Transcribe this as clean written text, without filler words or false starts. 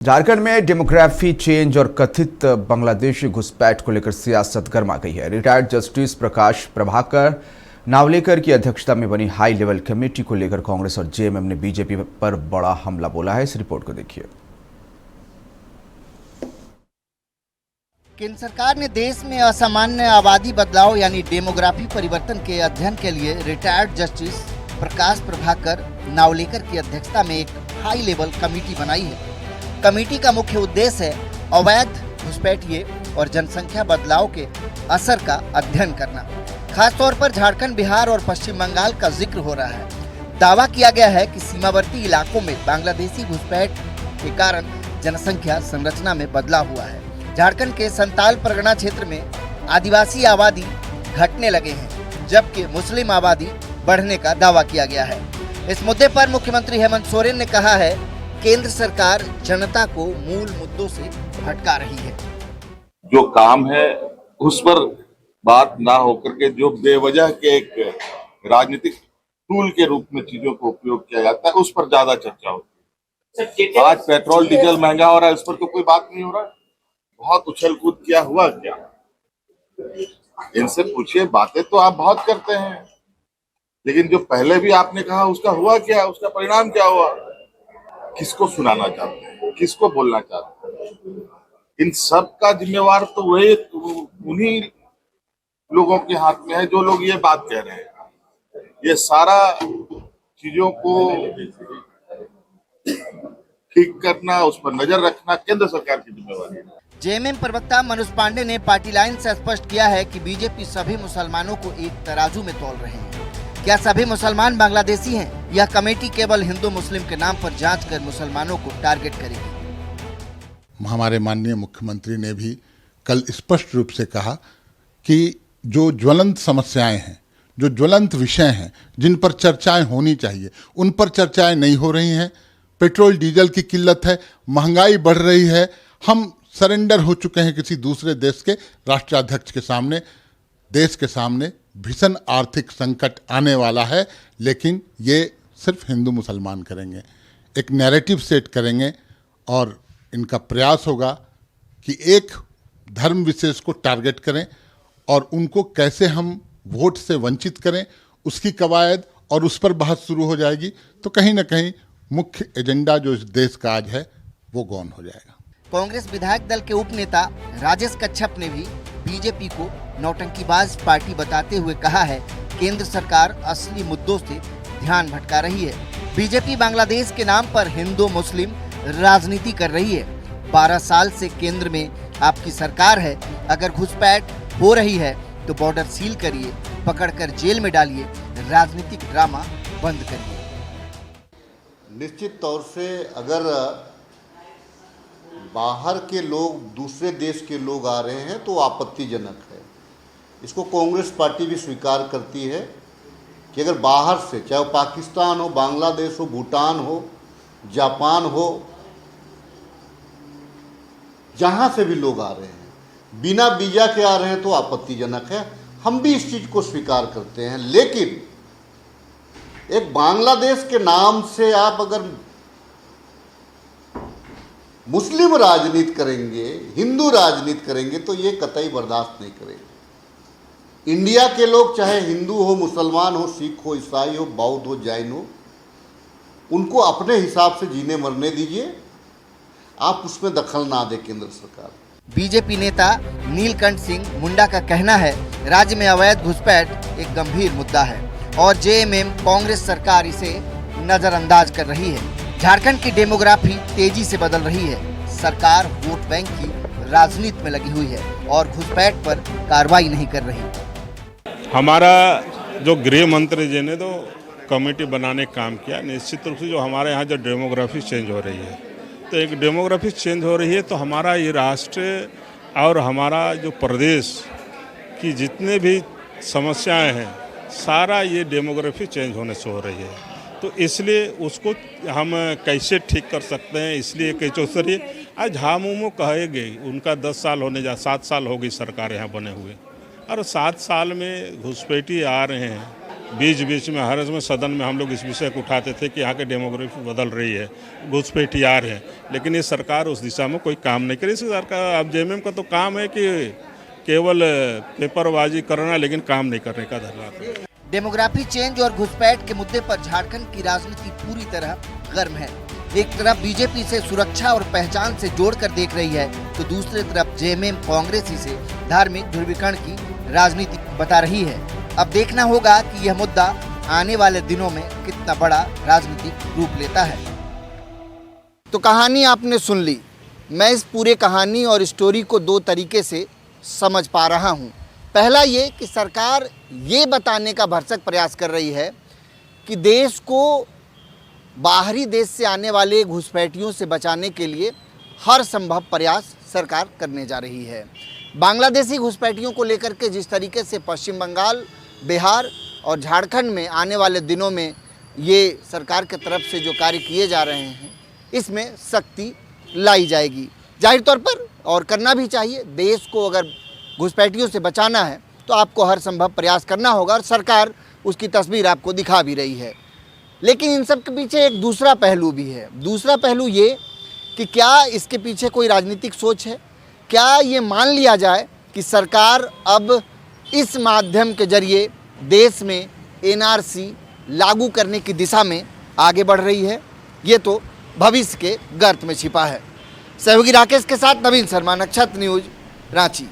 झारखंड में demography change और कथित बांग्लादेशी घुसपैठ को लेकर सियासत गर्मा गई है। रिटायर्ड जस्टिस प्रकाश प्रभाकर नावलेकर की अध्यक्षता में बनी हाई लेवल कमेटी को लेकर कांग्रेस और जेएमएम ने बीजेपी पर बड़ा हमला बोला है। इस रिपोर्ट को देखिए। केंद्र सरकार ने देश में असामान्य आबादी बदलाव यानी डेमोग्राफी परिवर्तन के अध्ययन के लिए रिटायर्ड जस्टिस प्रकाश प्रभाकर नावलेकर की अध्यक्षता में एक हाई लेवल कमेटी बनाई है। कमेटी का मुख्य उद्देश्य है अवैध घुसपैठिए और जनसंख्या बदलाव के असर का अध्ययन करना। खासतौर पर झारखंड, बिहार और पश्चिम बंगाल का जिक्र हो रहा है। दावा किया गया है कि सीमावर्ती इलाकों में बांग्लादेशी घुसपैठ के कारण जनसंख्या संरचना में बदलाव हुआ है। झारखंड के संताल परगना क्षेत्र में आदिवासी आबादी घटने लगे हैं, जबकि मुस्लिम आबादी बढ़ने का दावा किया गया है। इस मुद्दे पर मुख्यमंत्री हेमंत सोरेन ने कहा है, केंद्र सरकार जनता को मूल मुद्दों से भटका रही है। जो काम है उस पर बात ना होकर के जो बेवजह के एक राजनीतिक टूल के रूप में चीजों को उपयोग किया जाता है, उस पर ज्यादा चर्चा होती है। आज पेट्रोल डीजल महंगा हो रहा है, उस पर तो कोई बात नहीं हो रहा है। बहुत उछल कूद किया हुआ क्या? इनसे पूछिए, बातें तो आप बहुत करते हैं, लेकिन जो पहले भी आपने कहा उसका हुआ क्या? उसका परिणाम क्या हुआ? किसको सुनाना चाहते हैं, किसको बोलना चाहते हैं? इन सब का जिम्मेवार तो वही उन्हीं लोगों के हाथ में है जो लोग ये बात कह रहे हैं। ये सारा चीजों को ठीक करना, उस पर नजर रखना केंद्र सरकार की जिम्मेवारी है। जेएमएम प्रवक्ता मनोज पांडे ने पार्टी लाइन से स्पष्ट किया है कि बीजेपी सभी मुसलमानों को एक तराजू में तौल रहे हैं। क्या सभी मुसलमान बांग्लादेशी हैं? यह कमेटी केवल हिंदू मुस्लिम के नाम पर जांच कर मुसलमानों को टारगेट करेगी। हमारे माननीय मुख्यमंत्री ने भी कल स्पष्ट रूप से कहा कि जो ज्वलंत समस्याएं हैं, जो ज्वलंत विषय हैं, जिन पर चर्चाएं होनी चाहिए, उन पर चर्चाएं नहीं हो रही हैं। पेट्रोल डीजल की किल्लत है, महंगाई बढ़ रही है, हम सरेंडर हो चुके हैं किसी दूसरे देश के राष्ट्राध्यक्ष के सामने। देश के सामने भीषण आर्थिक संकट आने वाला है, लेकिन ये सिर्फ हिंदू मुसलमान करेंगे, एक नैरेटिव सेट करेंगे और इनका प्रयास होगा कि एक धर्म विशेष को टारगेट करें और उनको कैसे हम वोट से वंचित करें, उसकी कवायद और उस पर बहस शुरू हो जाएगी। तो कहीं ना कहीं मुख्य एजेंडा जो इस देश का आज है वो गौन हो जाएगा। कांग्रेस विधायक दल के उपनेता राजेश कच्छप ने भी बीजेपी को नौटंकीबाज पार्टी बताते हुए कहा है, केंद्र सरकार असली मुद्दों से ध्यान भटका रही है। बीजेपी बांग्लादेश के नाम पर हिंदू मुस्लिम राजनीति कर रही है। 12 साल से केंद्र में आपकी सरकार है। अगर घुसपैठ हो रही है तो बॉर्डर सील करिए, पकड़कर जेल में डालिए, राजनीतिक ड्रामा बंद करिए। निश्चित तौर से अगर बाहर के लोग, दूसरे देश के लोग आ रहे हैं तो आपत्तिजनक है। इसको कांग्रेस पार्टी भी स्वीकार करती है कि अगर बाहर से, चाहे वो पाकिस्तान हो, बांग्लादेश हो, भूटान हो, जापान हो, जहां से भी लोग आ रहे हैं, बिना वीजा के आ रहे हैं तो आपत्तिजनक है। हम भी इस चीज को स्वीकार करते हैं, लेकिन एक बांग्लादेश के नाम से आप अगर मुस्लिम राजनीति करेंगे, हिंदू राजनीति करेंगे तो ये कतई बर्दाश्त नहीं करेंगे। इंडिया के लोग चाहे हिंदू हो, मुसलमान हो, सिख हो, ईसाई हो, बौद्ध हो, जैन हो, उनको अपने हिसाब से जीने मरने दीजिए, आप उसमें दखल ना दे केंद्र सरकार। बीजेपी नेता नीलकंठ सिंह मुंडा का कहना है, राज्य में अवैध घुसपैठ एक गंभीर मुद्दा है और जेएमएम कांग्रेस सरकार इसे नजरअंदाज कर रही है। झारखंड की डेमोग्राफी तेजी से बदल रही है। सरकार वोट बैंक की राजनीति में लगी हुई है और घुसपैठ पर कार्रवाई नहीं कर रही। हमारा जो गृह मंत्री जी ने तो कमेटी बनाने का काम किया। निश्चित रूप से जो हमारे यहाँ जो डेमोग्राफी चेंज हो रही है, तो एक डेमोग्राफी चेंज हो रही है तो हमारा ये राष्ट्र और हमारा जो प्रदेश की जितने भी समस्याएं हैं, सारा ये डेमोग्राफी चेंज होने से हो रही है। तो इसलिए उसको हम कैसे ठीक कर सकते हैं, इसलिए कैसे आज हम कहेंगे उनका 10 साल होने 7 साल हो गई सरकार यहाँ बने हुए, और 7 साल में घुसपैठी आ रहे हैं बीच बीच में हर में सदन में हम लोग इस विषय को उठाते थे कि यहाँ की डेमोग्राफी बदल रही है, घुसपैठियार है, लेकिन ये सरकार उस दिशा में कोई काम नहीं करी। इस सरकार अब जेएमएम का तो काम है कि केवल पेपरबाजी करना, लेकिन काम नहीं करने का धरना। डेमोग्राफी चेंज और घुसपैठ के मुद्दे पर झारखंड की राजनीति पूरी तरह गर्म है। एक तरफ बीजेपी से सुरक्षा और पहचान से जोड़कर देख रही है, तो दूसरी तरफ जेएमएम कांग्रेसी से धार्मिक ध्रुवीकरण की राजनीति बता रही है। अब देखना होगा कि यह मुद्दा आने वाले दिनों में कितना बड़ा राजनीतिक रूप लेता है। तो कहानी आपने सुन ली। मैं इस पूरे कहानी और स्टोरी को दो तरीके से समझ पा रहा हूँ। पहला ये कि सरकार ये बताने का भरसक प्रयास कर रही है कि देश को बाहरी देश से आने वाले घुसपैठियों से बचाने के लिए हर संभव प्रयास सरकार करने जा रही है। बांग्लादेशी घुसपैठियों को लेकर के जिस तरीके से पश्चिम बंगाल, बिहार और झारखंड में आने वाले दिनों में ये सरकार की तरफ से जो कार्य किए जा रहे हैं, इसमें सख्ती लाई जाएगी। जाहिर तौर पर और करना भी चाहिए। देश को अगर घुसपैठियों से बचाना है तो आपको हर संभव प्रयास करना होगा और सरकार उसकी तस्वीर आपको दिखा भी रही है। लेकिन इन सब के पीछे एक दूसरा पहलू भी है। दूसरा पहलू ये कि क्या इसके पीछे कोई राजनीतिक सोच है? क्या ये मान लिया जाए कि सरकार अब इस माध्यम के जरिए देश में एनआरसी लागू करने की दिशा में आगे बढ़ रही है? ये तो भविष्य के गर्त में छिपा है। सहयोगी राकेश के साथ नवीन शर्मा, नक्षत्र न्यूज, रांची।